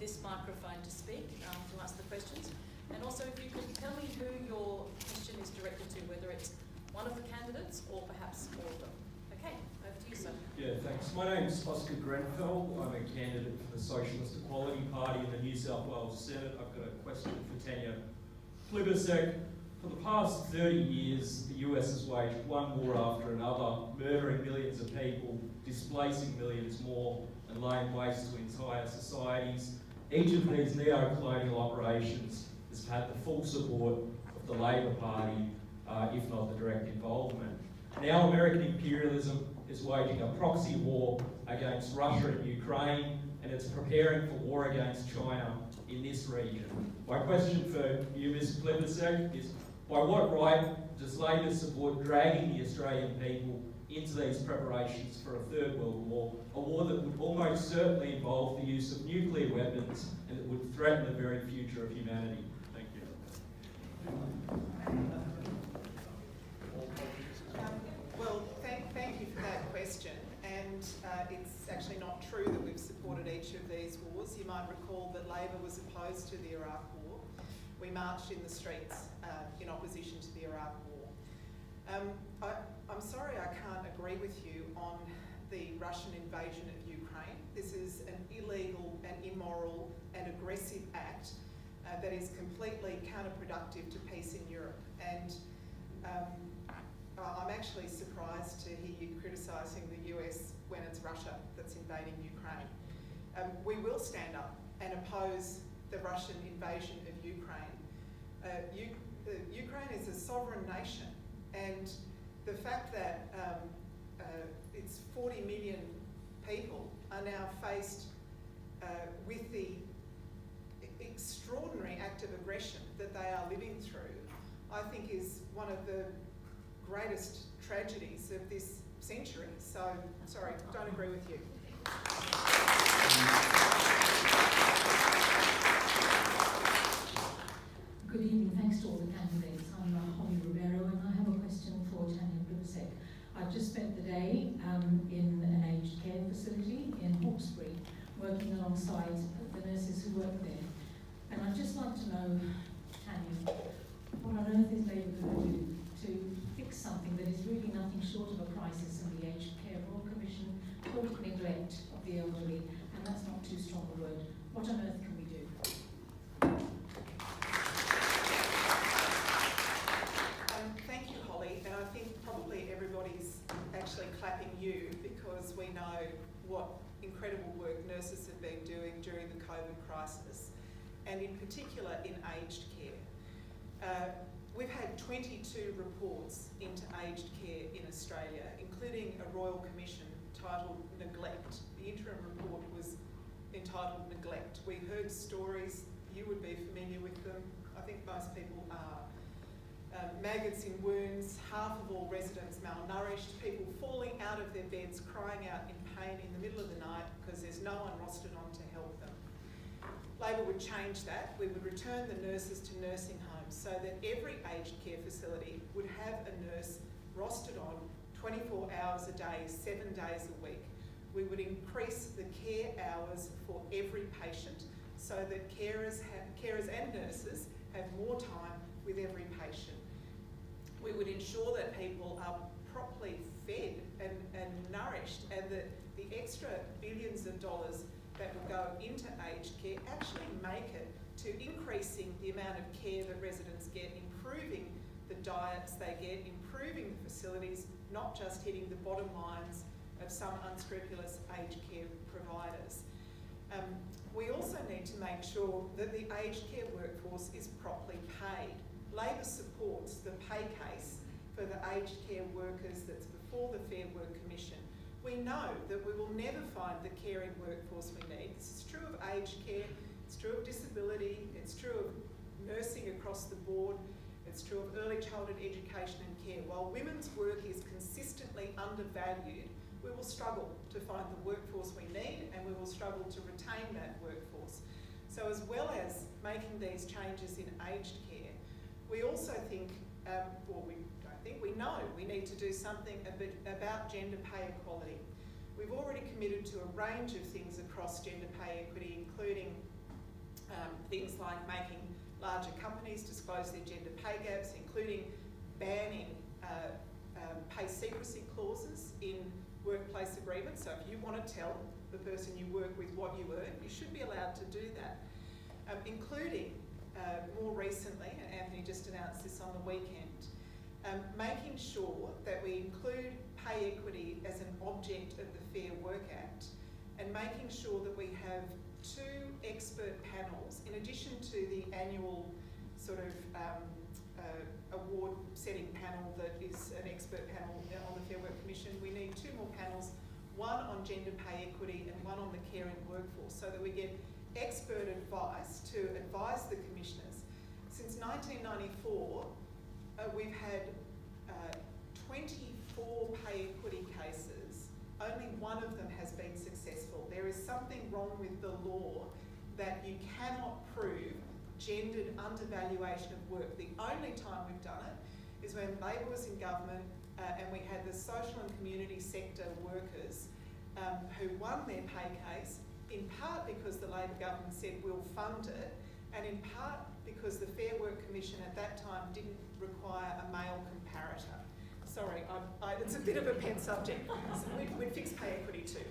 this microphone to speak, to ask the questions. And also, if you could tell me who your question is directed to, whether it's one of the candidates or perhaps all of them. Okay, over to you, sir. Yeah, thanks. My name's Oscar Grenfell. I'm a candidate for the Socialist Equality Party in the New South Wales Senate. I've got a question for Tanya Plibersek. For the past 30 years, the US has waged one war after another, murdering millions of people, displacing millions more, and laying waste to entire societies. Each of these neo-colonial operations has had the full support of the Labor Party, if not the direct involvement. Now American imperialism is waging a proxy war against Russia and Ukraine, and it's preparing for war against China in this region. My question for you, Ms. Plibersek, is by what right does Labor support dragging the Australian people into these preparations for a Third World War, a war that would almost certainly involve the use of nuclear weapons and that would threaten the very future of humanity? Thank you. Well, thank you for that question. And it's actually not true that we've supported each of these wars. You might recall that Labor was opposed to the Iraq War. We marched in the streets in opposition to the Iraq War. I'm sorry I can't agree with you on the Russian invasion of Ukraine. This is an illegal and immoral and aggressive act that is completely counterproductive to peace in Europe. And I'm actually surprised to hear you criticising the US when it's Russia that's invading Ukraine. We will stand up and oppose the Russian invasion of Ukraine. Ukraine is a sovereign nation, and the fact that its 40 million people are now faced with the extraordinary act of aggression that they are living through, I think is one of the greatest tragedies of this century. So, sorry, don't agree with you. Good evening, thanks to all the candidates. I'm Holly Rivero and I have a question for Tanya Plibersek. I've just spent the day in an aged care facility in Hawkesbury, working alongside the nurses who work there. And I'd just like to know, Tanya, what on earth is Labor going to do to fix something that is really nothing short of a crisis in the Aged Care Royal Commission, total neglect of the elderly, and that's not too strong a word. What on earth can we do? Thank you, Holly, and I think probably everybody's actually clapping you because we know what incredible work nurses have been doing during the COVID crisis, and in particular in aged care. We've had 22 reports into aged care in Australia, including a Royal Commission titled Neglect. The interim report was entitled Neglect. We heard stories, you would be familiar with them, I think most people are. Maggots in wounds, half of all residents malnourished, people falling out of their beds, crying out in pain in the middle of the night because there's no one rostered on to help them. Labor would change that. We would return the nurses to nursing homes so that every aged care facility would have a nurse rostered on 24 hours a day, 7 days a week. We would increase the care hours for every patient so that carers and nurses have more time with every patient. We would ensure that people are properly fed and nourished, and that the extra billions of dollars that will go into aged care actually make it to increasing the amount of care that residents get, improving the diets they get, improving the facilities, not just hitting the bottom lines of some unscrupulous aged care providers. We also need to make sure that the aged care workforce is properly paid. Labor supports the pay case for the aged care workers that's before the Fair Work Commission. We know that we will never find the caring workforce we need. This is true of aged care, it's true of disability, it's true of nursing across the board, it's true of early childhood education and care. While women's work is consistently undervalued, we will struggle to find the workforce we need, and we will struggle to retain that workforce. So as well as making these changes in aged care, we also think, we know we need to do something about gender pay equality. We've already committed to a range of things across gender pay equity, including things like making larger companies disclose their gender pay gaps, including banning pay secrecy clauses in workplace agreements. So if you want to tell the person you work with what you earn, you should be allowed to do that. Including, more recently, and Anthony just announced this on the weekend, making sure that we include pay equity as an object of the Fair Work Act, and making sure that we have 2 expert panels, in addition to the annual sort of award-setting panel that is an expert panel on the Fair Work Commission. We need 2 more panels, one on gender pay equity and one on the caring workforce, so that we get expert advice to advise the commissioners. Since 1994, we've had 24 pay equity cases. Only one of them has been successful. There is something wrong with the law that you cannot prove gendered undervaluation of work. The only time we've done it is when Labor was in government and we had the social and community sector workers who won their pay case, in part because the Labor government said we'll fund it, and in part because the Fair Work Commission at that time didn't require a male comparator. Sorry, it's a bit of a pet subject. So we'd fix pay equity too.